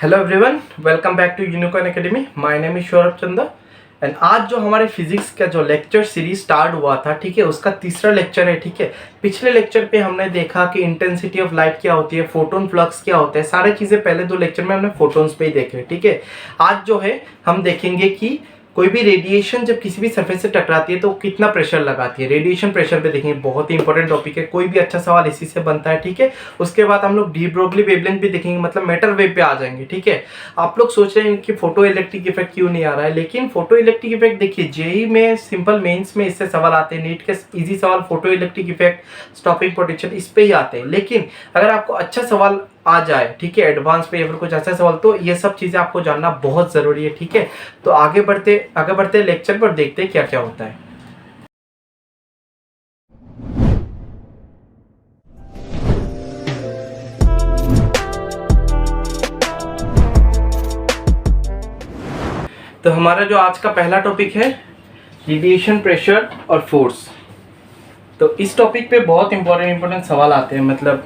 Hello everyone, welcome back to Unicorn Academy. My name is Saurabh Chanda and आज जो हमारे physics का जो लेक्चर सीरीज स्टार्ट हुआ था, ठीक है, उसका तीसरा लेक्चर है। ठीक है, पिछले लेक्चर पे हमने देखा कि इंटेंसिटी ऑफ लाइट क्या होती है, फोटोन फ्लक्स क्या होता है, सारी चीज़ें पहले दो लेक्चर में हमने फोटोन्स पे ही देखे। ठीक है, आज जो है हम देखेंगे कि कोई भी रेडिएशन जब किसी भी सरफेस से टकराती है तो कितना प्रेशर लगाती है। रेडिएशन प्रेशर पे देखेंगे, बहुत ही इंपॉर्टेंट टॉपिक है, कोई भी अच्छा सवाल इसी से बनता है। ठीक है, उसके बाद हम लोग डी ब्रोगली वेवलेंथ भी देखेंगे, मतलब मैटर वेव पे आ जाएंगे। ठीक है, आप लोग सोच रहे हैं कि फोटो इलेक्ट्रिक इफेक्ट क्यों नहीं आ रहा है, लेकिन फोटो इलेक्ट्रिक इफेक्ट देखिए, जेई में सिंपल मेंस में इससे सवाल आते हैं, नीट के इजी सवाल photo electric effect, stopping potential, इस पे ही आते हैं। लेकिन अगर आपको अच्छा सवाल आ जाए, ठीक है, एडवांस पे या फिर कुछ ऐसा सवाल, तो ये सब चीजें आपको जानना बहुत जरूरी है। ठीक है, तो आगे बढ़ते लेक्चर पर देखते हैं क्या क्या होता है। तो हमारा जो आज का पहला टॉपिक है रेडिएशन प्रेशर और फोर्स। तो इस टॉपिक पे बहुत इंपॉर्टेंट सवाल आते हैं, मतलब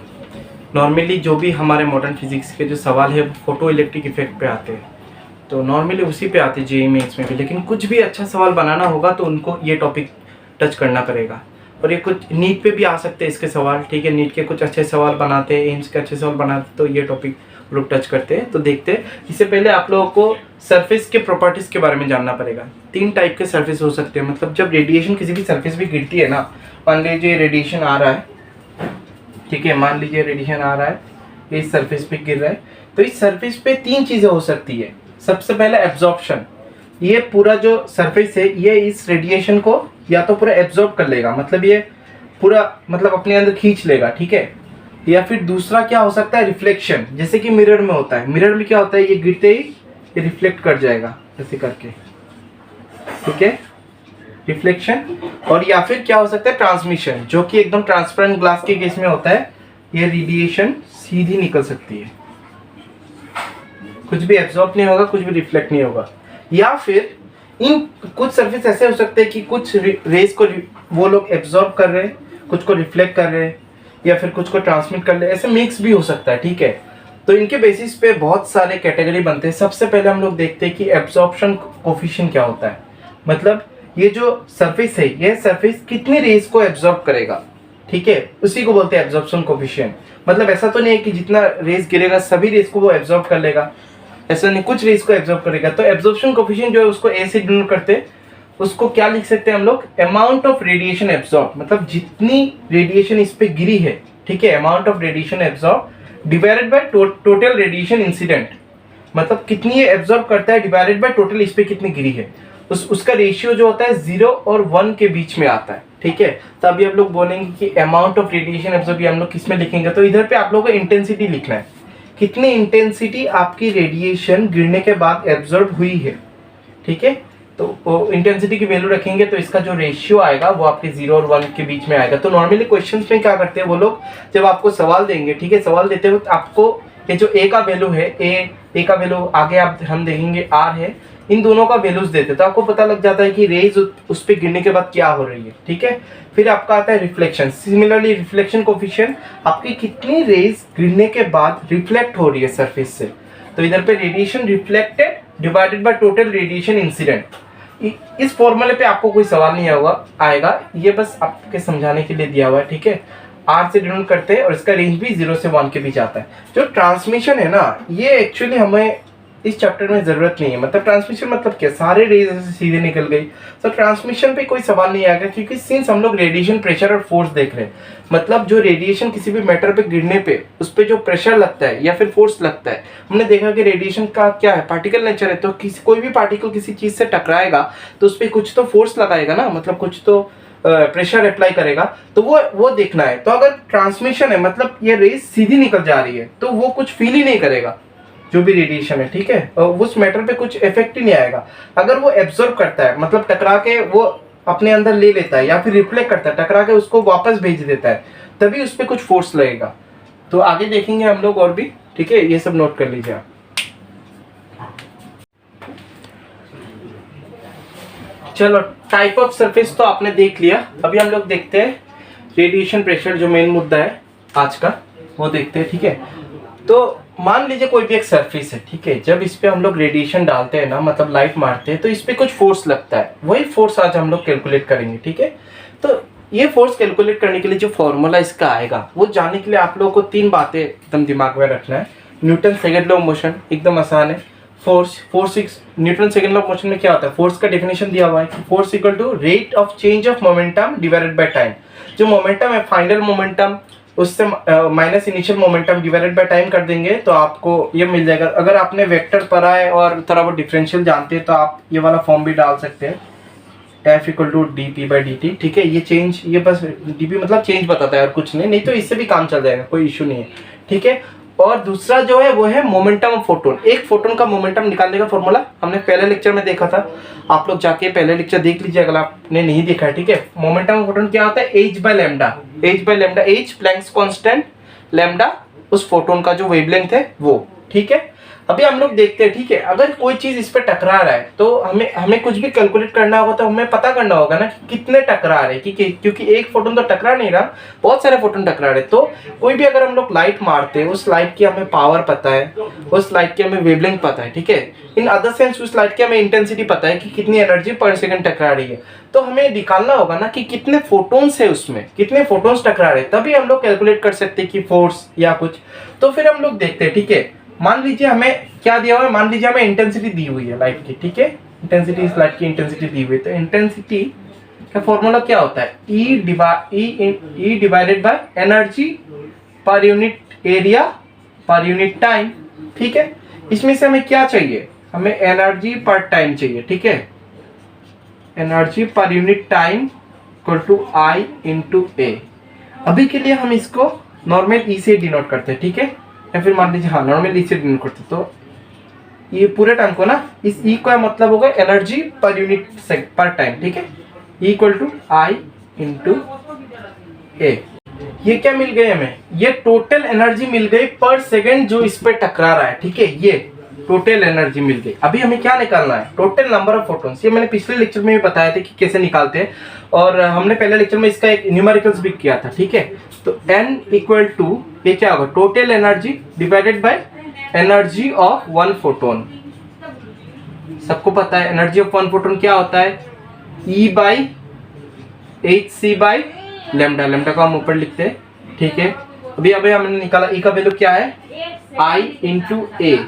नॉर्मली जो भी हमारे मॉडर्न फिजिक्स के जो सवाल है वो फोटो इलेक्ट्रिक इफेक्ट पे आते हैं, तो नॉर्मली उसी पे आते हैं जेईई मेंस में भी। लेकिन कुछ भी अच्छा सवाल बनाना होगा तो उनको ये टॉपिक टच करना पड़ेगा, और ये कुछ नीट पे भी आ सकते हैं इसके सवाल। ठीक है, नीट के कुछ अच्छे सवाल बनाते हैं, एम्स के अच्छे सवाल बनाते हैं, तो ये टॉपिक लोग टच करते हैं। तो देखते हैं, इससे पहले आप लोगों को सरफेस के प्रॉपर्टीज के बारे में जानना पड़ेगा। 3 टाइप के सरफेस हो सकते हैं, मतलब जब रेडिएशन किसी भी सरफेस भी गिरती है ना, मान लीजिए रेडिएशन आ रहा है, ठीक है, मान लीजिए रेडिएशन आ रहा है, ये इस सरफेस पे गिर रहा है, तो इस सरफेस पे 3 चीजें हो सकती है। सबसे पहले एब्जॉर्प्शन, ये पूरा जो सरफेस है ये इस रेडिएशन को या तो पूरा एब्जॉर्ब कर लेगा, मतलब ये पूरा मतलब अपने अंदर खींच लेगा। ठीक है, या फिर दूसरा क्या हो सकता है, रिफ्लेक्शन, जैसे कि मिरर में होता है। मिरर में क्या होता है, ये गिरते ही ये रिफ्लेक्ट कर जाएगा ऐसे करके, ठीक है, रिफ्लेक्शन। और या फिर क्या हो सकता है, ट्रांसमिशन, जो कि एकदम ट्रांसपेरेंट ग्लास के केस में होता है, ये रेडिएशन सीधी निकल सकती है, कुछ भी एब्जॉर्ब नहीं होगा, कुछ भी रिफ्लेक्ट नहीं होगा। या फिर इन कुछ सरफेस ऐसे हो सकते हैं कि कुछ रेस को वो लोग एब्जॉर्ब कर रहे हैं, कुछ को रिफ्लेक्ट कर रहे हैं, या फिर कुछ को ट्रांसमिट कर रहे हैं, ऐसे मिक्स भी हो सकता है। ठीक है, तो इनके बेसिस पे बहुत सारे कैटेगरी बनते हैं। सबसे पहले हम लोग देखते हैं कि एब्जॉर्प्शन कोफिशिएंट क्या होता है, मतलब ये जो सरफेस है, ये सरफेस कितनी रेस को एब्जॉर्ब करेगा। ठीक है, उसी को बोलते हैं एब्जॉर्प्शन कोफिशिएंट। मतलब ऐसा तो नहीं है कि जितना रेस गिरेगा सभी रेस को वो एब्जॉर्ब कर लेगा, ऐसा नहीं, कुछ रेस को एब्जॉर्ब करेगा। तो एब्जॉर्प्शन कोफिशिएंट जो है उसको ए से डिनोट करते हैं। उसको क्या लिख सकते हैं हम लोग, अमाउंट ऑफ रेडिएशन एब्जॉर्ब, मतलब जितनी रेडिएशन इस पे गिरी है, ठीक है, amount of radiation absorb divided by total radiation incident, मतलब कितनी ये एब्जॉर्ब करता है डिवाइडेड बाय टोटल इस पे कितनी गिरी है। उसका रेशियो जो होता है 0 और 1 के बीच में आता है। ठीक है, तो अभी आप लोग बोलेंगे कि अमाउंट ऑफ रेडिएशन एब्जॉर्ब हम लोग किस में लिखेंगे, तो इधर पे आप लोगों को इंटेंसिटी लिखना है, कितनी इंटेंसिटी आपकी रेडिएशन गिरने के बाद एब्जॉर्ब हुई है। ठीक है, तो इंटेंसिटी की वैल्यू रखेंगे तो इसका जो रेशियो आएगा वो आपके 0 और 1 के बीच में आएगा। तो नॉर्मली क्वेश्चंस में क्या करते हैं वो लोग, जब आपको सवाल देंगे, ठीक है, सवाल देते वक्त आपको ये जो ए का वैल्यू है, ए का वैल्यू आगे आप हम देखेंगे आर है, इन दोनों का वैल्यूज देते तो आपको पता लग जाता है कि रेज उस पे गिरने के बाद क्या हो रही है। ठीक है, फिर आपका आता है रिफ्लेक्शन। सिमिलरली रिफ्लेक्शन कोफिशिएंट, आपकी कितनी रेज गिरने के बाद रिफ्लेक्ट हो रही है सरफेस से, तो इधर पे radiation reflected divided by total radiation incident. इस फॉर्मूले पे आपको कोई सवाल नहीं आएगा, ये बस आपके समझाने के लिए दिया हुआ है। ठीक है, आर से डिनोट करते हैं और इसका रेंज भी 0 से 1 के बीच आता है। जो ट्रांसमिशन है ना, ये एक्चुअली हमें इस चैप्टर में जरूरत नहीं है। मतलब ट्रांसमिशन मतलब क्या, सारे रेज ऐसे सीधे निकल गई, तो ट्रांसमिशन पे कोई सवाल नहीं आएगा, क्योंकि सिंस हम लोग रेडिएशन प्रेशर और फोर्स देख रहे हैं, मतलब जो रेडिएशन किसी भी मैटर पे गिरने पे उस पे जो प्रेशर लगता है या फिर फोर्स लगता है, हमने देखा कि रेडिएशन का क्या है, पार्टिकल नेचर है, तो कोई भी पार्टिकल किसी चीज से टकराएगा तो उस पर कुछ तो फोर्स लगाएगा ना, मतलब कुछ तो प्रेशर अप्लाई करेगा, तो वो देखना है। तो अगर ट्रांसमिशन है, मतलब ये रेज सीधी निकल जा रही है, तो वो कुछ फील ही नहीं करेगा जो भी रेडिएशन है। ठीक है, उस मैटर पे कुछ इफेक्ट ही नहीं आएगा। अगर वो एब्जॉर्ब करता है, मतलब टकरा के वो अपने अंदर ले लेता है, या फिर रिफ्लेक्ट करता है, टकरा के उसको वापस भेज देता है, तभी उस पर कुछ फोर्स लगेगा। तो आगे देखेंगे हम लोग और भी। ठीक है, ये सब नोट कर लीजिए आप। चलो, टाइप ऑफ सरफेस तो आपने देख लिया। अभी हम लोग देखते हैं रेडिएशन प्रेशर, जो मेन मुद्दा है आज का, वो देखते हैं। ठीक है, तो मान लीजिए कोई भी एक सरफेस है, ठीक है, जब इस पे हम लोग रेडिएशन डालते हैं ना, मतलब लाइट मारते हैं, तो इस पे कुछ फोर्स लगता है, वही फोर्स आज हम लोग कैलकुलेट करेंगे, ठीक है। तो ये फोर्स कैलकुलेट करने के लिए जो फॉर्मूला इसका आएगा, वो जानने के लिए आप लोगों को 3 बातें एकदम दिमाग में रखना है। Newton second law of motion एकदम आसान है। Newton second law of motion में क्या होता है, फोर्स का डेफिनेशन दिया हुआ है कि force equal to rate of change of momentum divided by time. जो मोमेंटम है फाइनल मोमेंटम, उससे minus initial momentum divided by time कर देंगे तो आपको ये मिल जाएगा। अगर आपने वेक्टर पढ़ा है और थोड़ा बहुत डिफरेंशियल जानते हैं तो आप ये वाला फॉर्म भी डाल सकते हैं, F equal to D P by D T, ठीक है। ये चेंज, ये बस डी पी मतलब चेंज बताता है और कुछ नहीं, नहीं तो इससे भी काम चल जाएगा, कोई इशू नहीं है, ठीक है। और दूसरा जो है वो है मोमेंटम ऑफ फोटोन। एक फोटोन का मोमेंटम निकालने का फॉर्मूला हमने पहले लेक्चर में देखा था, आप लोग जाके पहले लेक्चर देख लीजिए अगर आपने नहीं देखा है, ठीक है। मोमेंटम ऑफ फोटोन क्या होता है, H by lambda, H Planck's constant, lambda उस फोटोन का जो वेवलेंथ है वो, ठीक है। अभी हम लोग देखते हैं, ठीक है, अगर कोई चीज इस पे टकरा रहा है तो हमें कुछ भी कैलकुलेट करना होगा, तो हमें पता करना होगा ना कि कितने टकरा रहे हैं, क्योंकि एक फोटोन तो टकरा नहीं रहा, बहुत सारे फोटोन टकरा रहे। तो कोई भी अगर हम लोग लाइट मारते हैं, उस लाइट की हमें पावर पता है, उस लाइट की हमें वेवलेंथ पता है, ठीक है। इन अदर सेंस उस लाइट की हमें इंटेंसिटी पता है कि कितनी एनर्जी पर सेकंड टकरा रही है। तो हमें निकालना होगा ना कि कितने फोटोन्स है उसमें, कितने फोटोन्स टकरा रहे हैं, तभी हम लोग कैलकुलेट कर सकते हैं कि फोर्स या कुछ। तो फिर हम लोग देखते हैं, ठीक है। मान लीजिए हमें क्या दिया हुआ है, मान लीजिए हमें इंटेंसिटी दी हुई है लाइट की, ठीक है। इंटेंसिटी, इस लाइट की इंटेंसिटी दी हुई है, तो इंटेंसिटी का फॉर्मूला क्या होता है, E divided by energy per unit area per unit time, ठीक है। इसमें से हमें क्या चाहिए, हमें एनर्जी पर टाइम चाहिए, ठीक है। Energy per unit time equal to I into A. अभी के लिए हम इसको नॉर्मल ई से डिनोट करते हैं, ठीक है, या फिर मान लीजिए हाँ नॉर्मल ई से डिनोट करते हैं। तो ये पूरे टाइम को ना, इस ई का मतलब होगा एनर्जी पर यूनिट पर टाइम, ठीक है, इक्वल टू आई इंटू ए। ये क्या मिल गई हमें, ये टोटल एनर्जी मिल गई पर सेकंड जो इस पे टकरा रहा है, ठीक है, ये टोटल एनर्जी मिल गई। अभी हमें क्या निकालना है, टोटल नंबर ऑफ फोटॉन्स। ये मैंने पिछले लेक्चर में भी बताया था कि कैसे निकालते हैं, और हमने पहले लेक्चर में इसका एक न्यूमेरिकल्स भी किया था, ठीक है। तो n इक्वल टू, ये क्या होगा, total energy divided by energy of one photon. सबको पता है एनर्जी ऑफ वन फोटोन क्या होता है, E by H C by lambda. Lambda को हम ऊपर लिखते हैं, ठीक है। अभी हमने निकाला E का वैल्यू क्या है, I into A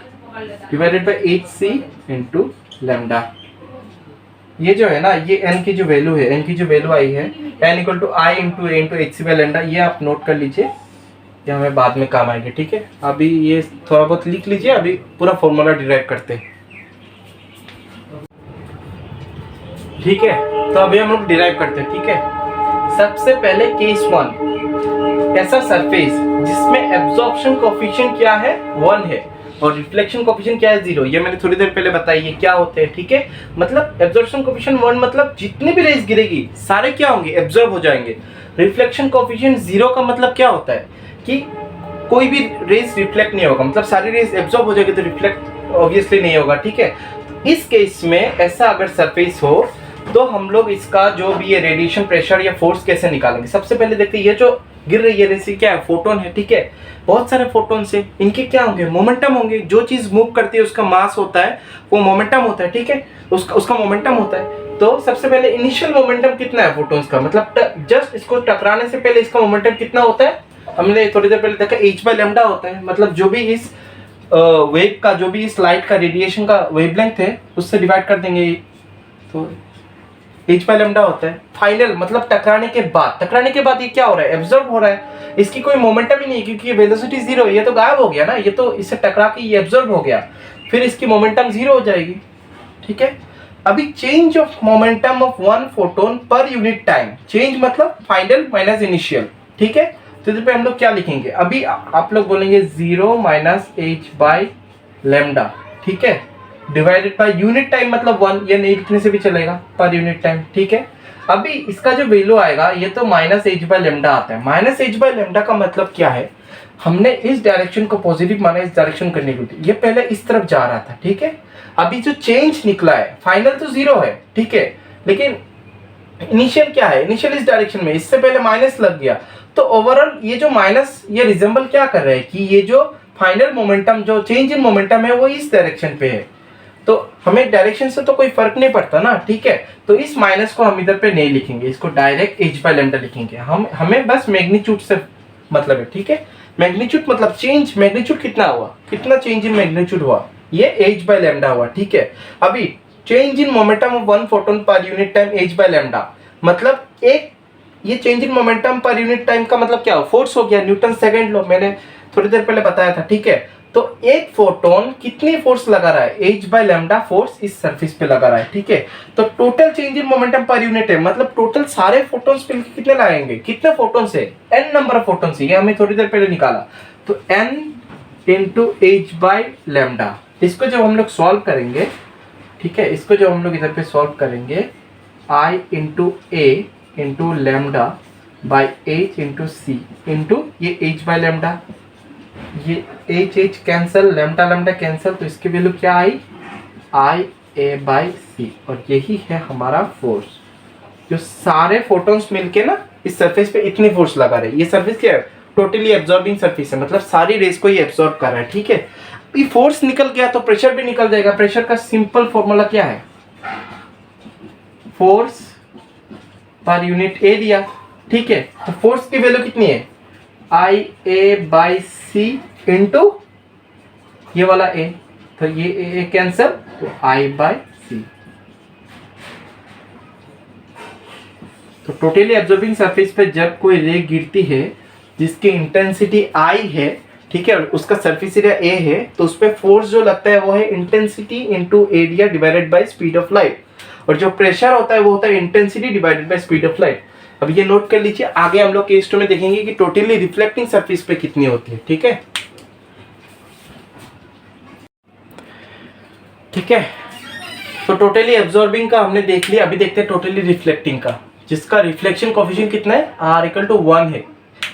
divided by H C into lambda. ये जो है ना, ये n की जो वैल्यू है, n की जो वैल्यू आई है, n equal to I into A into H C by lambda, ये आप नोट कर लीजिए, ये हमें बाद में काम आएगी, ठीक है। अभी ये थोड़ा बहुत लिख लीजिए, अभी पूरा फॉर्मूला डिराइव करते हैं, ठीक है। तो अभी हम लोग डिराइव करते हैं, ठीक है। सबसे पहले केस 1, ऐसा सरफेस जिसमें एब्जॉर्प्शन कोएफिशिएंट क्या है, 1 है, और रिफ्लेक्शन कोएफिशिएंट क्या है, 0। ये मैंने थोड़ी देर पहले बताई है क्या होते हैं, ठीक है। मतलब एब्जॉर्प्शन कोएफिशिएंट 1 मतलब जितनी भी रेज गिरेगी सारे क्या होंगे, एब्जॉर्ब हो जाएंगे। रिफ्लेक्शन कोएफिशिएंट 0 का मतलब क्या होता है कि कोई भी रेज रिफ्लेक्ट नहीं होगा, मतलब सारी रेज एब्जॉर्ब हो जाएगी तो रिफ्लेक्ट ऑब्वियसली नहीं होगा, ठीक है। इस केस में ऐसा अगर सरफेस हो तो हम लोग इसका जो भी ये रेडिएशन प्रेशर या फोर्स कैसे निकालेंगे। सबसे पहले देखते हैं, ये जो गिर रही है रेसी क्या है, फोटोन है, ठीक है। बहुत सारे फोटोन से इनके क्या होंगे, मोमेंटम होंगे। जो चीज मूव करती है उसका मास होता है, वो मोमेंटम होता है, ठीक है, उसका मोमेंटम होता है। तो सबसे पहले इनिशियल मोमेंटम कितना है फोटोन्स का, मतलब जस्ट इसको टकराने से पहले इसका मोमेंटम कितना होता है, हमने थोड़ी देर पहले देखा h बाय लैम्डा होता है। मतलब जो भी इस वेव का, जो भी इस लाइट का रेडिएशन का वेवलेंथ है उससे डिवाइड कर देंगे, तो h बाय लैम्डा होता है। फाइनल मतलब टकराने के बाद ये क्या हो रहा है, एब्जॉर्ब हो रहा है। इसकी कोई मोमेंटम ही नहीं है क्योंकि ये वेलोसिटी 0 है, ये तो गायब हो गया ना, ये तो इससे टकरा के ये एब्जॉर्ब हो गया, फिर इसकी मोमेंटम 0 हो जाएगी, ठीक है। अभी change of momentum of one photon पर यूनिट टाइम, चेंज मतलब फाइनल माइनस इनिशियल, ठीक है। तो इधर पे हम लोग क्या लिखेंगे, अभी आप लोग बोलेंगे 0 माइनस h बाय लैम्डा, ठीक है, डिवाइडेड बाय यूनिट टाइम मतलब 1, ये नहीं लिखने से भी चलेगा, पर यूनिट टाइम, ठीक है। अभी इसका जो वैल्यू आएगा ये तो माइनस h बाय लैम्डा आता है। माइनस h बाय लैम्डा का मतलब क्या है, हमने इस डायरेक्शन को पॉजिटिव माना, इस डायरेक्शन करने के लिए, ये पहले इस तरफ जा रहा था, ठीक है। अभी जो चेंज निकला है, फाइनल तो 0 है, ठीक है, लेकिन इनिशियल क्या है, इनिशियल इस डायरेक्शन में, इससे पहले माइनस लग गया, तो ओवरऑल ये जो माइनस, ये रिजेंबल क्या कर रहा है कि ये जो फाइनल मोमेंटम जो चेंज इन मोमेंटम है वो इस डायरेक्शन पे है, तो हमें डायरेक्शन से तो कोई फर्क नहीं पड़ता ना, ठीक है। तो इस माइनस को हम इधर पे नहीं लिखेंगे, इसको डायरेक्ट h बाय लैम्डा लिखेंगे। हमें बस मैग्नीट्यूड से मतलब है, ठीक है। मैग्नीट्यूड मतलब चेंज, मैग्नीट्यूड कितना हुआ, कितना चेंज इन मैग्नीट्यूड हुआ, ये h बाय लैम्डा हुआ, ठीक है। अभी change in momentum of 1 photon पर unit time h by lambda, मतलब एक ये चेंज इन मोमेंटम पर यूनिट टाइम का मतलब क्या हो, फोर्स हो गया, न्यूटन सेकंड लॉ मैंने थोड़ी देर पहले बताया था, ठीक है। तो एक फोटोन कितनी फोर्स लगा रहा है, h बाय लैम्डा फोर्स इस सरफेस पे लगा रहा है, ठीक है। तो total change in momentum per unit है, मतलब टोटल सारे फोटोन्स मिलकर कितने लगाएंगे, कितने फोटोन्स है, n नंबर ऑफ फोटोन्स है, ये हमें थोड़ी देर पहले निकाला। तो n into h by lambda, इसको जब हम लोग सॉल्व करेंगे, ठीक है, इसको जब हम लोग इधर पे सॉल्व करेंगे, I into a into lambda by h into C into ये h बाय लैम्डा, ये h cancel, lambda lambda cancel, तो इसकी वैल्यू क्या आई, I a बाई सी, और यही है हमारा फोर्स। जो सारे फोटोन्स मिलके ना इस सरफेस पे इतनी फोर्स लगा रहे हैं। ये सरफेस क्या है, टोटली एब्जॉर्बिंग सरफेस है, मतलब सारी रेस को ये एब्जॉर्ब कर रहा है, ठीक है। ये फोर्स निकल गया तो प्रेशर भी निकल जाएगा। प्रेशर का सिंपल फॉर्मूला क्या है, फोर्स पर यूनिट एरिया, ठीक है। तो फोर्स की वैल्यू कितनी है, आई ए बाई सी इंटू ये वाला ए, तो ये ए कैंसिल, तो आई बाई सी। तो टोटली एब्जॉर्बिंग सरफेस पे जब कोई रे गिरती है जिसकी इंटेंसिटी आई है, ठीक है, उसका सरफेस एरिया ए है, तो उस पर फोर्स जो लगता है वो है intensity into area divided by speed of light, और जो प्रेशर होता है वो होता है intensity divided by speed of light. अब ये नोट कर लीजिए, आगे हम लोग केस 2 में देखेंगे कि टोटली रिफ्लेक्टिंग सरफेस पे कितनी होती है, ठीक है। ठीक है, तो टोटली एब्जॉर्बिंग का हमने देख लिया। अभी देखते हैं टोटली रिफ्लेक्टिंग का, जिसका रिफ्लेक्शन कोफिशिएंट कितना है, R इक्वल टू 1 है,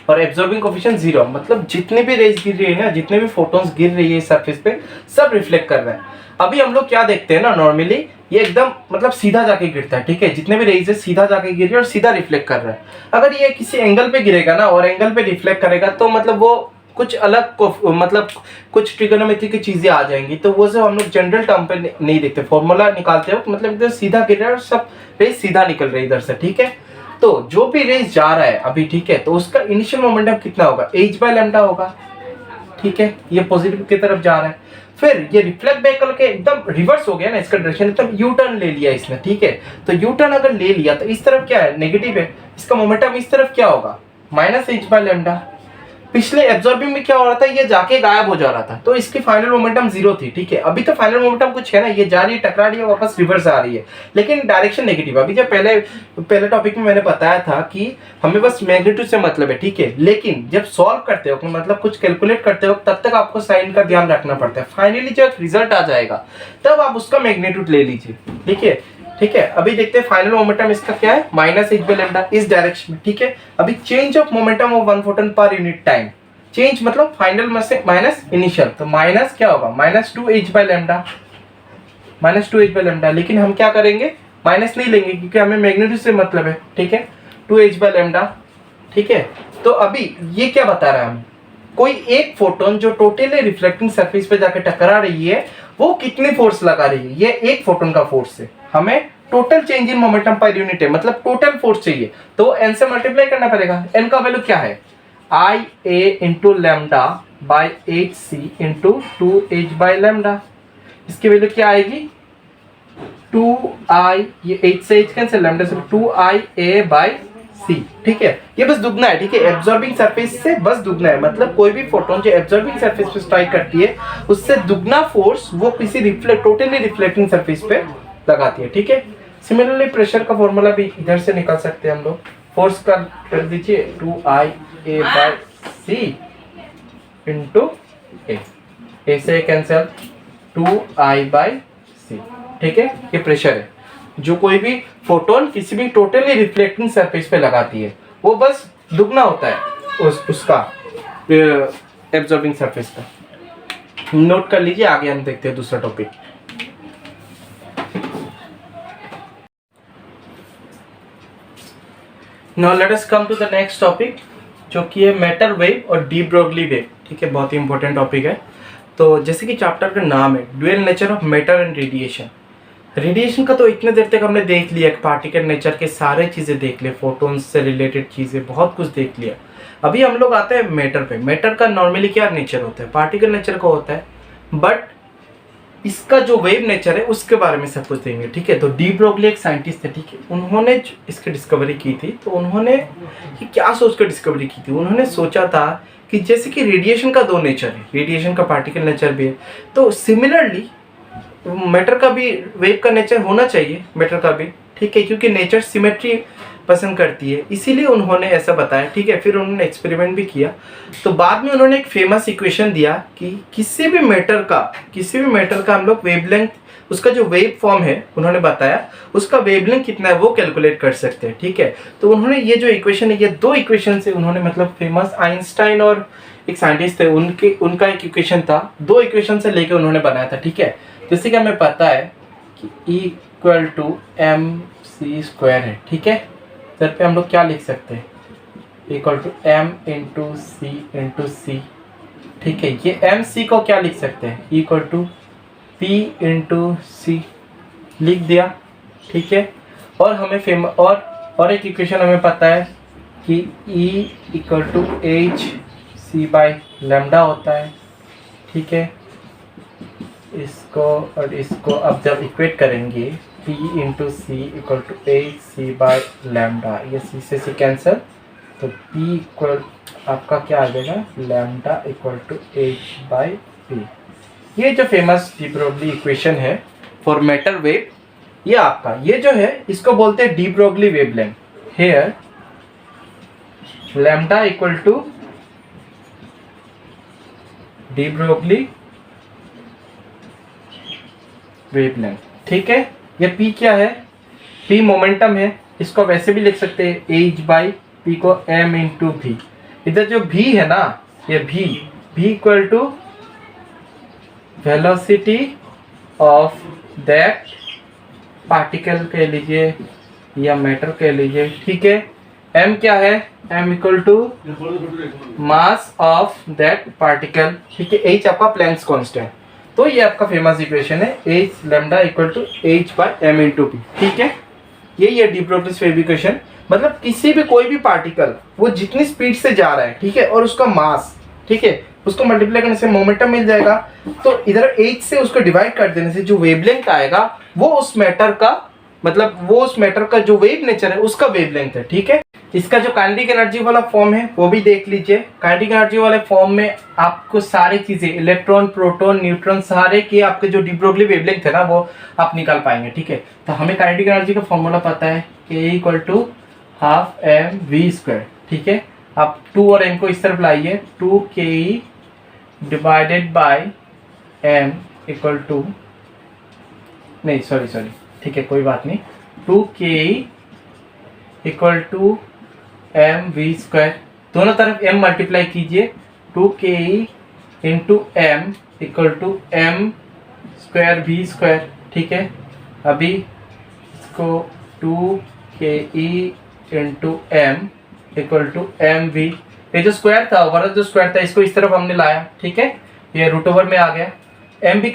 और एब्जॉर्बिंग कोफिशिएंट 0, मतलब जितने भी रेज गिर रही है ना, जितने भी फोटोन्स गिर रही है सरफेस पे, सब रिफ्लेक्ट कर रहे हैं। अभी हम लोग क्या देखते हैं ना, नॉर्मली ये एकदम मतलब सीधा जाके गिरता है, ठीक है, जितने भी रेज है सीधा जाके गिर रही है और सीधा रिफ्लेक्ट कर रहा है। अगर ये किसी एंगल पे गिरेगा ना और एंगल पे रिफ्लेक्ट करेगा, तो मतलब वो कुछ अलग मतलब कुछ ट्रिगोनोमेट्री की चीजें आ जाएंगी, तो वो सब हम लोग जनरल टर्म पे नहीं देखते। फॉर्मूला निकालते हो मतलब इधर सीधा गिर रहा है और सब रेज सीधा निकल रही है इधर से, ठीक है। तो जो भी रेज जा रहा है अभी, ठीक है, तो उसका इनिशियल मोमेंटम कितना होगा, h बाय लैम्डा होगा, ठीक है, ये पॉजिटिव की तरफ जा रहा है। फिर ये रिफ्लेक्ट बैक करके एकदम रिवर्स हो गया ना, इसका डायरेक्शन एकदम यू टर्न ले लिया इसने, ठीक है। तो यू टर्न अगर ले लिया तो इस तरफ क्या है, नेगेटिव है, इसका मोमेंटम इस तरफ क्या होगा, माइनस h बाय लैम्डा। पिछले एब्जॉर्बिंग में क्या हो रहा था, ये जाके गायब हो जा रहा था, तो इसकी फाइनल मोमेंटम 0 थी, ठीक है। अभी तो फाइनल मोमेंटम कुछ है ना, ये जा रही है, टकरा रही है, वापस रिवर्स आ रही है, लेकिन डायरेक्शन नेगेटिव। अभी जब पहले टॉपिक में मैंने बताया था कि हमें बस मैग्नीट्यूड से मतलब है, ठीक है, लेकिन जब सॉल्व करते हो मतलब कुछ कैलकुलेट करते हो तब तक आपको साइन का ध्यान रखना पड़ता है। फाइनली जब रिजल्ट आ जाएगा तब आप उसका मैग्नीट्यूड ले लीजिए, ठीक है। ठीक है, अभी देखते हैं फाइनल मोमेंटम इसका क्या है, माइनस h बाय लैम्डा इस डायरेक्शन में, ठीक है। अभी change of momentum of 1 photon पर यूनिट टाइम, चेंज मतलब फाइनल में से माइनस इनिशियल, तो माइनस क्या होगा, minus 2h by lambda, minus 2h by lambda. लेकिन हम क्या करेंगे, माइनस नहीं लेंगे क्योंकि हमें मैग्नीट्यूड से मतलब है, ठीक है, 2h बाय लैम्डा, ठीक है। तो अभी ये क्या बता रहा है हमें, कोई एक फोटोन जो टोटली रिफ्लेक्टिंग सरफेस पे जाके टकरा रही है वो कितनी फोर्स लगा रही है, ये एक फोटोन का फोर्स है। हमें total change in momentum per unit है, मतलब टोटल फोर्स चाहिए, तो n से मल्टीप्लाई करना पड़ेगा। n का वैल्यू क्या है, I a into lambda by H C into 2h by lambda. इसकी वैल्यू क्या आएगी, 2i, ये h से h कैंसिल, लैम्डा से 2i a बाई सी, ठीक है। ये बस दुगना है, ठीक है, एब्जॉर्बिंग सरफेस से बस दुगना है, मतलब कोई भी फोटोन जो एब्जॉर्बिंग सरफेस पे स्ट्राइक करती है उससे दुगना फोर्स वो किसी टोटली रिफ्लेक्टिंग सरफेस पे लगाती है, ठीक है। सिमिलरली प्रेशर का फॉर्मूला भी इधर से निकाल सकते हैं हम लोग। फोर्स का कर दीजिए 2i a by C into A से कैंसिल 2i बाय सी, ठीक है। ये प्रेशर है जो कोई भी फोटोन किसी भी टोटली रिफ्लेक्टिंग सरफेस पे लगाती है, वो बस दुगना होता है उसका एब्जॉर्बिंग सरफेस का। नोट कर लीजिए, आगे हम देखते हैं दूसरा topic. Now let us come to the next topic, जो कि है मैटर वेव और डी ब्रोगली वेव। ठीक है, बहुत ही इंपॉर्टेंट टॉपिक है। तो जैसे कि चैप्टर का नाम है dual nature of matter and radiation. Radiation का तो इतने देर तक हमने देख लिया, पार्टिकल नेचर के सारे चीज़ें देख लिए, फोटोन्स से रिलेटेड चीज़ें बहुत कुछ देख लिया। अभी हम लोग आते हैं मैटर पे। मैटर का नॉर्मली क्या नेचर होता है, पार्टिकल नेचर का होता है, बट इसका जो वेव नेचर है उसके बारे में सब कुछ देंगे, ठीक है। तो डी ब्रोगली एक साइंटिस्ट थे, ठीक है, उन्होंने इसकी डिस्कवरी की थी। तो उन्होंने ये क्या सोच कर डिस्कवरी की थी, उन्होंने सोचा था कि जैसे कि रेडिएशन का दो नेचर है, रेडिएशन का पार्टिकल नेचर भी है, तो सिमिलरली मैटर का भी वेव का नेचर होना चाहिए, मैटर का भी, ठीक है, क्योंकि नेचर सिमेट्री पसंद करती है, इसीलिए उन्होंने ऐसा बताया, ठीक है। फिर उन्होंने एक्सपेरिमेंट भी किया। तो बाद में उन्होंने एक फेमस इक्वेशन दिया कि किसी भी मैटर का हम लोग वेवलेंथ, उसका जो वेव फॉर्म है उन्होंने बताया, उसका वेवलेंथ कितना है वो कैलकुलेट कर सकते हैं, ठीक है। तो उन्होंने ये जो इक्वेशन है, ये दो इक्वेशन से उन्होंने, मतलब फेमस आइंस्टाइन और एक साइंटिस्ट थे, उनका एक इक्वेशन था, दो इक्वेशन से लेके उन्होंने बनाया था, ठीक है। जैसे कि हमें पता है कि E इक्वल टू mc² है, ठीक है। इधर पे हम लोग क्या लिख सकते हैं, इक्वल टू m इंटू सी, ठीक है। ये mc को क्या लिख सकते हैं, इक्वल टू p इंटू सी लिख दिया, ठीक है। और हमें और एक इक्वेशन हमें पता है कि E इक्वल टू hc/λ होता है, ठीक है। इसको और इसको अब जब इक्वेट करेंगे, P into C equal to hc/λ, ये c से कैंसिल, तो P इक्वल आपका क्या आ जाएगा, लैम्डा इक्वल टू h/p। ये जो फेमस डी ब्रोगली इक्वेशन है फॉर मैटर वेव, ये आपका ये जो है इसको बोलते हैं de Broglie wavelength. Here lambda equal to de Broglie wavelength, ठीक है। ये P क्या है, P मोमेंटम है, इसको वैसे भी लिख सकते हैं h/p को m इंटू v। इधर जो v है ना, ये v equal to velocity of that particle कह लीजिए या मैटर कह लीजिए, ठीक है। m क्या है, m equal to mass of that particle, ठीक है। h आपका प्लैंक्स कांस्टेंट। तो ये आपका फेमस इक्वेशन है h लैम्डा equal to h/m into p, ठीक है। यही है डी ब्रोगली वेव इक्वेशन। मतलब किसी भी कोई भी पार्टिकल वो जितनी स्पीड से जा रहा है, ठीक है, और उसका मास, ठीक है, उसको मल्टीप्लाई करने से मोमेंटम मिल जाएगा। तो इधर h से उसको डिवाइड कर देने से जो वेवलेंथ आएगा वो उस मैटर का, मतलब वो उस मैटर का जो वेव नेचर है उसका वेवलेंथ है, ठीक है। इसका जो काइनेटिक एनर्जी वाला फॉर्म है वो भी देख लीजिए। काइनेटिक एनर्जी वाले फॉर्म में आपको सारी चीजें, इलेक्ट्रॉन, प्रोटॉन, न्यूट्रॉन, सारे के आपके जो डी ब्रोगली वेवलेंथ है ना वो आप निकाल पाएंगे, ठीक है। तो हमें काइनेटिक एनर्जी का फॉर्मूला पता है, K equal to half mv², ठीक है। आप 2 और m को इस तरफ लाइए, 2ke divided by m equal to, नहीं सॉरी, ठीक है, कोई बात नहीं, 2ke इक्वल टू mv², दोनों तरफ m मल्टीप्लाई कीजिए, 2ke into m equal to m²v², ठीक है। अभी इसको 2ke into m equal to mv, ये जो स्क्वायर था, ओवरऑल जो स्क्वायर था, इसको इस तरफ हमने लाया, ठीक है, ये रूट ओवर में आ गया। mv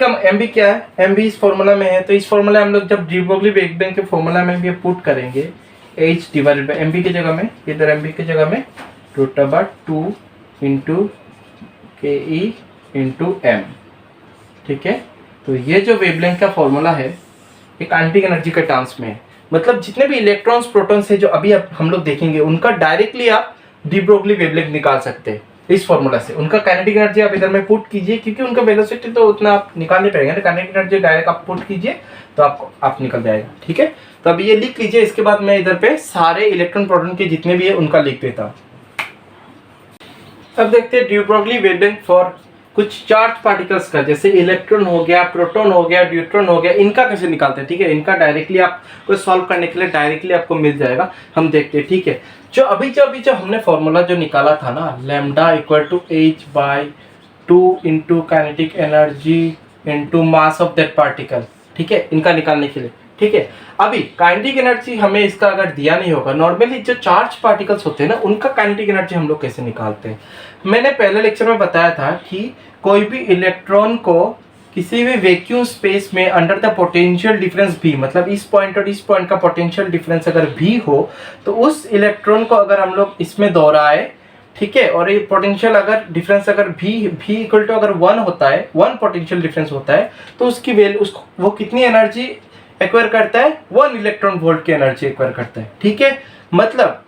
क्या है, mv इस फॉर्मूला में है, तो इस फॉर्मूला हम लोग जब डी ब्रोगली वेवलेंथ के फॉर्मूला में भी पुट करेंगे, h डिवाइडेड बाय mv की जगह में, इधर mv की जगह में रूट ओवर 2 इंटू के इंटू m, ठीक है। तो ये जो वेवलेंथ का फॉर्मूला है एक काइनेटिक एनर्जी के टर्म्स में है। मतलब जितने भी इलेक्ट्रॉन्स, प्रोटॉन्स है जो अभी हम लोग देखेंगे, उनका डायरेक्टली आप डी ब्रोगली वेवलेंथ निकाल सकते हैं इस फॉर्मूला से। उनका काइनेटिक एनर्जी आप इधर में पुट कीजिए, क्योंकि उनका वेलोसिटी तो उतना आप निकाल नहीं पाएंगे ना, काइनेटिक एनर्जी डायरेक्ट आप पुट कीजिए तो आप निकल जाएगा, ठीक है। तो अभी ये लिख लीजिए, इसके बाद मैं इधर पे सारे इलेक्ट्रॉन, प्रोटॉन के जितने भी है उनका लिख देता हूँ। अब देखते हैं डी ब्रोगली वेवलेंथ फॉर कुछ चार्ज पार्टिकल्स का, जैसे इलेक्ट्रॉन हो गया, प्रोटॉन हो गया, न्यूट्रॉन हो गया, इनका कैसे निकालते हैं, ठीक है। इनका डायरेक्टली आपको सॉल्व करने के लिए डायरेक्टली आपको मिल जाएगा, हम देखते हैं, ठीक है। जो अभी हमने फॉर्मूला जो निकाला था ना, lambda equal to h/2 into kinetic energy into mass of that particle, ठीक है, इनका निकालने के लिए, ठीक है। अभी काइनेटिक एनर्जी हमें इसका अगर दिया नहीं होगा, नॉर्मली जो चार्ज पार्टिकल्स होते हैं ना उनका काइनेटिक एनर्जी हम लोग कैसे निकालते हैं। मैंने पहले लेक्चर में बताया था कि कोई भी इलेक्ट्रॉन को किसी भी वैक्यूम स्पेस में अंडर द पोटेंशियल डिफरेंस भी, मतलब इस पॉइंट और इस पॉइंट का पोटेंशियल डिफरेंस अगर भी हो तो उस इलेक्ट्रॉन को अगर हम लोग इसमें दोहराए, ठीक है, और ये पोटेंशियल अगर डिफरेंस अगर भी इक्वल टू अगर 1 होता है, 1 पोटेंशियल डिफरेंस होता है, तो उसकी वैल्यू उसको वो कितनी एनर्जी एक्वायर करता है, 1 इलेक्ट्रॉन वोल्ट की एनर्जी एक्वायर करता है, ठीक है। मतलब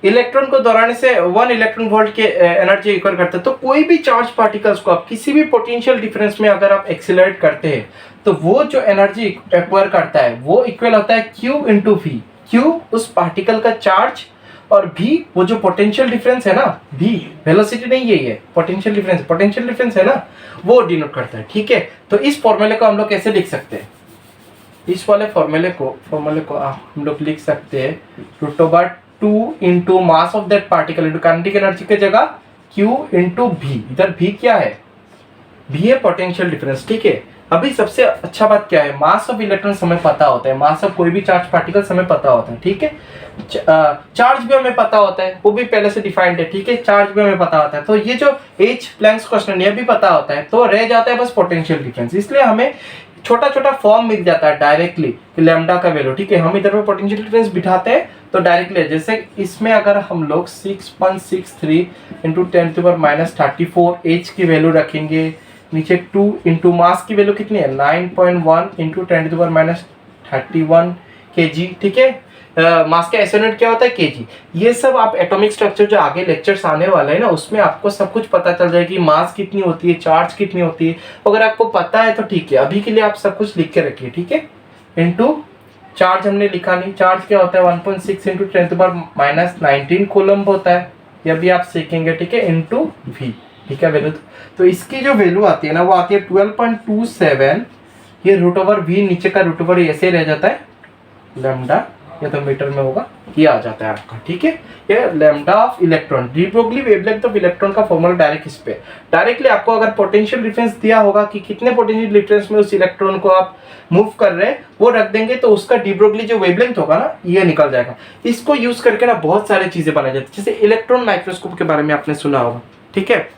इलेक्ट्रॉन को दोहराने से 1 इलेक्ट्रॉन वोल्ट के एनर्जी एक्वायर करता है। तो कोई भी चार्ज पार्टिकल्स को आप किसी भी पोटेंशियल डिफरेंस में अगर आप एक्सेलरेट करते हैं तो वो जो एनर्जी एक्वायर करता है वो इक्वल होता है Q इंटू V। Q उस पार्टिकल का चार्ज और V वो जो पोटेंशियल डिफरेंस है ना, V वेलोसिटी नहीं है, ये पोटेंशियल डिफरेंस है ना, वो डिनोट करता है, ठीक है। तो इस फॉर्मूले को हम लोग कैसे लिख सकते हैं, इस वाले फॉर्मूले को हम लोग लिख सकते हैं √2 into mass of that particle into kinetic energy की जगह Q इंटू V। इधर V क्या है, V है पोटेंशियल डिफरेंस, ठीक है। अभी सबसे अच्छा बात क्या है, मास ऑफ इलेक्ट्रॉन हमें पता होता है, मास ऑफ कोई भी चार्ज पार्टिकल हमें पता होता है, ठीक है। चार्ज भी हमें पता होता है, वो भी पहले से डिफाइंड है, ठीक है, चार्ज भी हमें पता होता है। तो ये जो H प्लैंक्स कांस्टेंट ये भी पता होता है, तो रह जाता है बस पोटेंशियल डिफरेंस। इसलिए हमें छोटा छोटा फॉर्म मिल जाता है डायरेक्टली लैम्डा का वैल्यू, ठीक है। हम इधर पे पोटेंशियल डिफरेंस बिठाते हैं तो डायरेक्टली, जैसे इसमें अगर हम लोग 6.63 इंटू 10⁻34 H की वैल्यू रखेंगे, नीचे 2 इंटू मास की वैल्यू कितनी है 9.1 इंटू 10⁻31 kg, ठीक है। मास का SI यूनिट क्या होता है kg। ये सब आप एटॉमिक स्ट्रक्चर जो आगे लेक्चर्स आने वाला है ना उसमें आपको सब कुछ पता चल जाएगी, मास कितनी होती है, चार्ज कितनी होती है। अगर आपको पता है तो ठीक है, अभी के लिए आप सब कुछ लिख के रखिए, ठीक है। इंटू चार्ज हमने लिखा नहीं, चार्ज क्या होता है 1.6 इंटू 10⁻19 कूलम्ब होता है, यह भी आप सीखेंगे, ठीक है, इंटू V, ठीक है वैल्यू। तो इसकी जो वैल्यू आती है ना वो आती है 12.27, ये √V नीचे का √, ऐसे रह जाता है लैम्डा, या तो मीटर में होगा, ये आ जाता है आपका, ठीक है। ये lambda of electron, D Broglie wavelength of electron का फॉर्मूला डायरेक्ट इस पे, डायरेक्टली आपको अगर पोटेंशियल डिफरेंस दिया होगा कि कितने पोटेंशियल डिफरेंस में उस इलेक्ट्रॉन को आप मूव कर रहे हैं वो रख देंगे, तो उसका डी ब्रोगली जो वेवलेंथ होगा ना ये निकल जाएगा। इसको यूज करके ना बहुत सारी चीजें बनाई जाती है, जैसे इलेक्ट्रॉन माइक्रोस्कोप के बारे में आपने सुना होगा, ठीक है।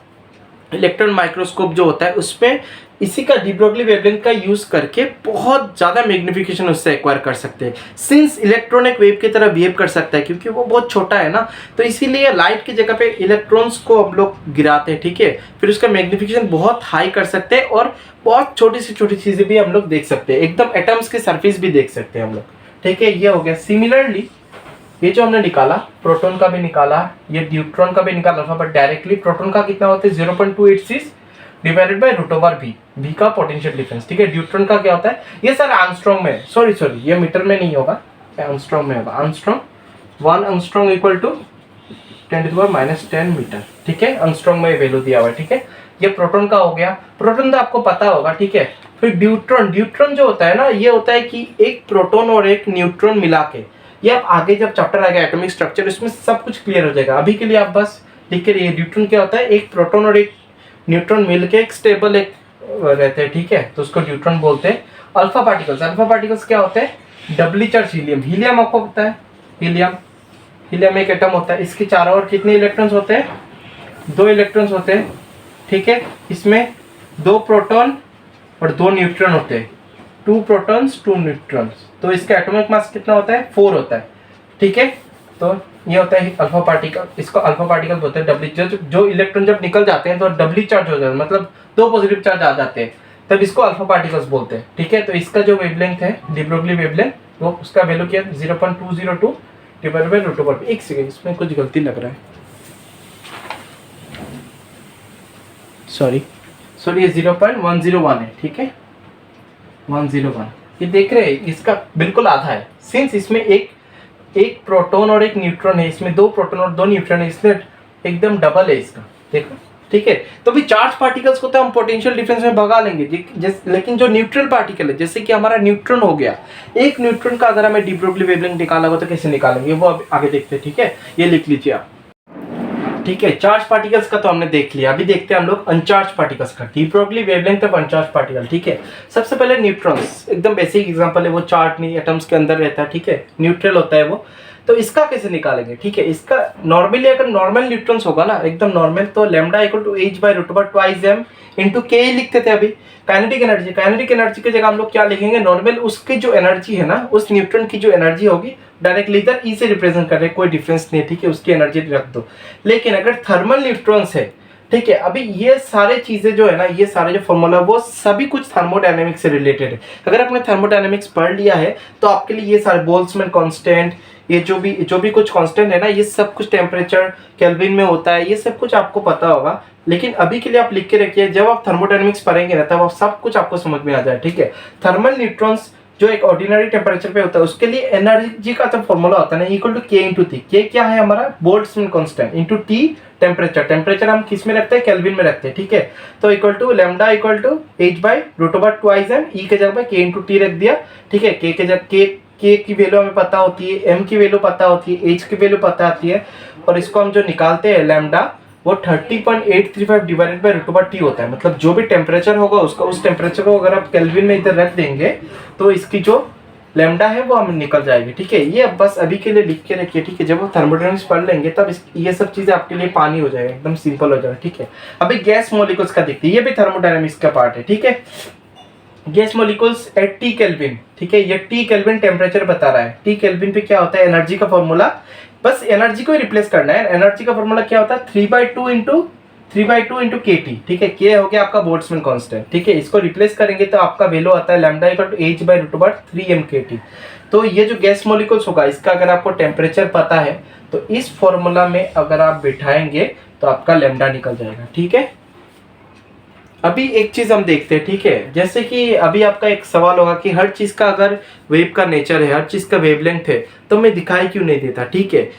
इलेक्ट्रॉन माइक्रोस्कोप जो होता है उसमें इसी का डी ब्रोगली वेवलेंथ का यूज करके बहुत ज्यादा मैग्निफिकेशन उससे एक्वायर कर सकते हैं। सिंस इलेक्ट्रॉन एक वेव की तरह बिहेव कर सकता है क्योंकि वो बहुत छोटा है ना, तो इसीलिए लाइट की जगह पे इलेक्ट्रॉन्स को हम लोग गिराते हैं, ठीक है। फिर उसका मैग्निफिकेशन बहुत हाई कर सकते हैं और बहुत छोटी से छोटी चीजें भी हम लोग देख सकते हैं, एकदम एटम्स की सरफेस भी देख सकते हैं हम लोग, ठीक है। ये हो गया। सिमिलरली ये जो हमने निकाला, प्रोटॉन का भी निकाला, ये न्यूट्रॉन का भी निकाला था, बट डायरेक्टली प्रोटॉन का कितना होता है 0.286 डिवाइडेड बाय √V, V का पोटेंशियल डिफरेंस, ठीक है। न्यूट्रॉन का क्या होता है, ये सर एंगस्ट्रॉम में, सॉरी ये मीटर में नहीं होगा, एंगस्ट्रॉम में होगा। Angstrom 1 angstrom equal to 10⁻10 metre, ठीक है। एंगस्ट्रॉम में वैल्यू दिया हुआ है, ठीक है। ये प्रोटॉन का हो गया, प्रोटॉन तो आपको पता होगा, ठीक है। फिर न्यूट्रॉन जो होता है ना, ये होता है कि एक प्रोटॉन और एक न्यूट्रॉन मिला के, ये आप आगे जब चैप्टर आएगा एटॉमिक स्ट्रक्चर इसमें सब कुछ क्लियर हो जाएगा। अभी के लिए आप बस लिख के, न्यूट्रॉन क्या होता है, एक प्रोटॉन और एक न्यूट्रॉन मिलके एक स्टेबल एक रहते हैं, ठीक है, तो उसको न्यूट्रॉन बोलते हैं। अल्फा पार्टिकल्स क्या होते हैं, डबली चार्ज हीलियम आपको पता है, हीलियम एक एटम होता है, इसके चारों ओर कितने इलेक्ट्रॉन्स होते हैं, 2 इलेक्ट्रॉन्स होते हैं, ठीक है। इसमें 2 प्रोटॉन और 2 न्यूट्रॉन होते हैं, 2 प्रोटॉन्स 2 न्यूट्रॉन्स, तो इसका एटॉमिक मास कितना होता है 4 होता है, ठीक है। तो ये होता है अल्फा पार्टिकल, इसको अल्फा पार्टिकल बोलते हैं। डबली जो इलेक्ट्रॉन जब निकल जाते हैं तो डबली चार्ज हो जाता है, मतलब 2 पॉजिटिव चार्ज आ जाते हैं, तब इसको अल्फा पार्टिकल्स बोलते हैं, ठीक है। तो इसका जो वेवलेंथ है डी ब्रोगली वेवलेंथ, वो उसका वैल्यू क्या है 0.202 डिवाइडेड बाय √, एक सेकंड इसमें कुछ गलती लग रहा है, सॉरी ये 0.101 है, ठीक है, 101। ये देख रहे हैं, इसका बिल्कुल आधा है, सिंस इसमें एक प्रोटॉन और एक न्यूट्रॉन है, इसमें 2 प्रोटॉन और 2 न्यूट्रॉन है, इसलिए एकदम डबल है इसका, देखो, ठीक है। तो भी चार्ज पार्टिकल्स को तो हम पोटेंशियल डिफरेंस में भगा लेंगे, लेकिन जो न्यूट्रल पार्टिकल है, जैसे कि हमारा न्यूट्रॉन हो गया, एक न्यूट्रॉन का अगर हमें डी ब्रोगली वेवलेंथ निकाला हो तो कैसे निकालेंगे वो अब आगे देखते हैं, ठीक है। ये लिख लीजिए आप, ठीक है। चार्ज पार्टिकल्स का तो हमने देख लिया, अभी देखते हैं हम लोग अनचार्ज पार्टिकल्स का। D Broglie wavelength of अनचार्ज particle, ठीक है। सबसे पहले न्यूट्रॉन्स, एकदम बेसिक एग्जांपल है, वो चार्ज नहीं, एटम्स के अंदर रहता है, ठीक है, न्यूट्रल होता है वो। तो इसका कैसे निकालेंगे, ठीक है। इसका नॉर्मली अगर नॉर्मल न्यूट्रॉन्स होगा ना, एकदम नॉर्मल, तो lambda equal to h by root over twice m into K ही लिखते थे अभी। काइनेटिक एनर्जी की जगह हम लोग क्या लिखेंगे, नॉर्मल उसकी जो एनर्जी है ना, उस न्यूट्रॉन की जो एनर्जी होगी, डायरेक्टली इधर ई से रिप्रेजेंट कर रहे हैं, कोई डिफरेंस नहीं है, ठीक है, उसकी एनर्जी रख दो। लेकिन अगर थर्मल न्यूट्रॉन्स है, ठीक है, अभी ये सारे चीजें जो है ना, ये सारे जो फॉर्मूला वो सभी कुछ थर्मोडायनेमिक्स से रिलेटेड है। अगर आपने थर्मोडायनेमिक्स पढ़ लिया है तो आपके लिए ये सारे बोल्ट्जमैन कांस्टेंट, ये जो भी कुछ कांस्टेंट है ना, ये सब कुछ टेम्परेचर केल्विन में होता है, ये सब कुछ आपको पता होगा। लेकिन अभी के लिए आप लिख के रखिए, जब आप थर्मोडायनेमिक्स पढ़ेंगे ना, तब आप सब कुछ आपको समझ में आ जाए, ठीक है। थर्मल न्यूट्रॉन्स जो एक ऑर्डिनरी टेम्परेचर पे होता है, उसके लिए एनर्जी का तो फॉर्मूला होता है ना, इक्वल टू के इंटू टी। के क्या है हमारा, Boltzmann constant, into T temperature हम किस में रखते हैं, केल्विन में रखते हैं, ठीक है। तो equal to lambda equal to h by root over twice m, E के जगह पे के इंटू टी रख दिया, ठीक है। के के जगह के की वैल्यू हमें पता होती है, एम की वैल्यू पता होती है, एच की वैल्यू पता आती है, और इसको हम जो निकालते हैं लैम्डा, वो 30.835 divided by root over T होता है। मतलब जो भी टेम्परेचर होगा उसका, उस टेम्परेचर को अगर आप केल्विन में इधर रख देंगे तो इसकी जो लैम्डा है वो हमें निकल जाएगी, ठीक है। ये अब बस अभी के लिए लिख के रखिए, ठीक है। जब आप थर्मोडायनेमिक्स पढ़ लेंगे तब ये सब चीजें आपके लिए पानी हो जाएगा, एकदम सिंपल हो जाएगा, ठीक है। अभी गैस मॉलिक्यूल्स का देखते हैं, ये भी थर्मोडायनेमिक्स का पार्ट है, ठीक है। Gas molecules at T kelvin, ठीक है, ये टी केल्विन टेम्परेचर बता रहा है। टी केल्विन पे क्या होता है, एनर्जी का फॉर्मूला, बस एनर्जी को ही रिप्लेस करना है। एनर्जी का फॉर्मूला क्या होता है, 3/2 इंटू के टी, ठीक है। के हो गया आपका बोल्ट्जमैन कांस्टेंट, ठीक है। इसको रिप्लेस करेंगे तो आपका वैल्यू आता है lambda equal to h by root over 3m K T. तो ये जो गैस मॉलिक्यूल्स होगा, इसका अगर आपको टेम्परेचर पता है तो इस फॉर्मूला में अगर आप बिठाएंगे तो आपका लैम्डा निकल जाएगा, ठीक है। अभी एक चीज हम देखते हैं, ठीक है। जैसे कि अभी आपका एक सवाल होगा कि हर चीज का अगर वेव का नेचर है, हर चीज का वेवलेंथ है, तो मैं दिखाई क्यों नहीं देता, ठीक है।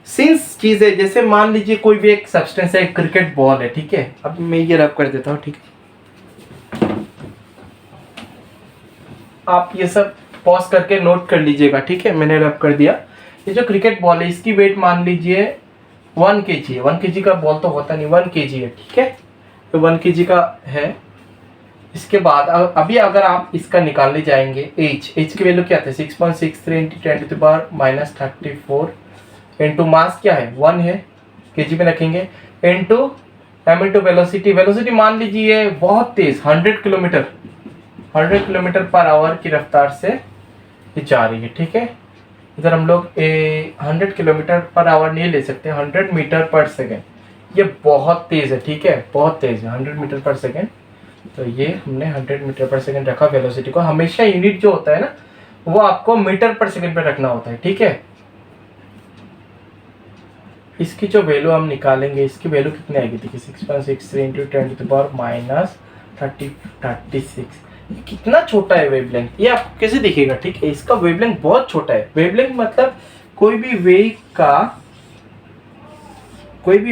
सिंस चीज है, जैसे मान लीजिए कोई भी एक सब्सटेंस है, एक क्रिकेट बॉल है, ठीक है। अब मैं ये रब कर देता हूँ, ठीक है। आप ये सब पॉज करके नोट कर लीजिएगा, ठीक है। मैंने रब कर दिया। ये जो क्रिकेट बॉल है, इसकी वेट मान लीजिए 1 kg है। 1 kg का बॉल तो होता नहीं, 1 kg है, ठीक है। तो 1 kg का है। इसके बाद अभी अगर आप इसका निकालने जाएंगे, h की वैल्यू क्या था, 6.63 into 10 to the power minus 34 into mass क्या है 1 है, केजी में रखेंगे, इंटू m इंटू वेलोसिटी मान लीजिए बहुत तेज 100 किलोमीटर पर आवर की रफ्तार से ये जा रही है, ठीक है। इधर हम लोग 100 किलोमीटर पर आवर नहीं ले सकते, 100 मीटर पर सेकेंड, ये बहुत तेज है, ठीक है, बहुत तेज है, 100 मीटर पर सेकेंड। तो ये हमने 100 मीटर पर सेकेंड रखा। वेलोसिटी को हमेशा यूनिट जो होता है ना, वो आपको मीटर पर सेकेंड पे रखना होता है, ठीक है। इसकी जो वैल्यू हम निकालेंगे, इसकी वैल्यू कितनी आएगी, देखिए 6.63 into 10 to the power minus 36। कितना छोटा है वेवलेंथ, ये आपको कैसे दिखेगा, ठीक है। इसका वेवलेंथ बहुत छोटा है। वेवलेंथ मतलब कोई भी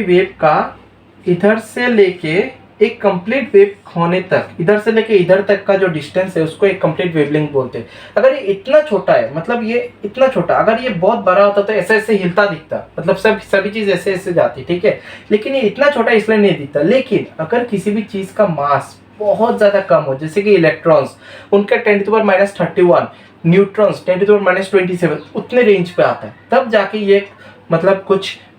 वेव का इधर से लेके एक कंप्लीट वेव होने तक, इधर से लेके इधर तक का जो डिस्टेंस है, उसको एक कंप्लीट वेवलेंथ बोलते हैं। अगर ये इतना छोटा है, मतलब ये इतना छोटा, अगर ये बहुत बड़ा होता तो ऐसे ऐसे हिलता दिखता, मतलब सभी चीज ऐसे ऐसे जाती, ठीक है। लेकिन ये इतना छोटा इसलिए नहीं दिखता। लेकिन अगर किसी भी चीज का मास बहुत ज्यादा कम हो, जैसे कि इलेक्ट्रॉन्स, उनका 10 to the power -31, neutrons 10 to the power -27, उतने रेंज पे आता है, तब जाके ये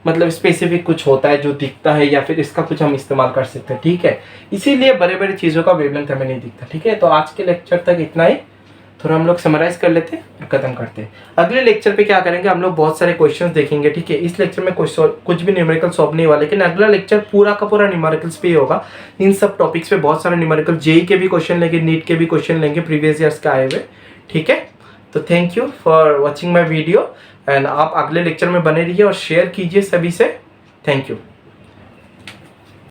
मतलब स्पेसिफिक कुछ होता है जो दिखता है, या फिर इसका कुछ हम इस्तेमाल कर सकते हैं, ठीक है। इसीलिए बड़े बड़े चीज़ों का वेवलेंथ हमें नहीं दिखता, ठीक है। तो आज के लेक्चर तक इतना ही, थोड़ा हम लोग समराइज कर लेते हैं और खत्म करते हैं। अगले लेक्चर पे क्या करेंगे, हम लोग बहुत सारे क्वेश्चंस देखेंगे, ठीक है। इस लेक्चर में कुछ भी न्यूमेरिकल सॉल्व नहीं हुआ, लेकिन अगला लेक्चर पूरा का पूरा न्यूमेरिकल्स पे ही होगा। इन सब टॉपिक्स पे बहुत सारे न्यूमेरिकल, जेई के भी क्वेश्चन लेंगे, नीट के भी क्वेश्चन लेंगे, प्रीवियस ईयर्स के आए हुए, ठीक है। तो thank you for watching my video, and आप अगले लेक्चर में बने रहिए और शेयर कीजिए सभी से। Thank you.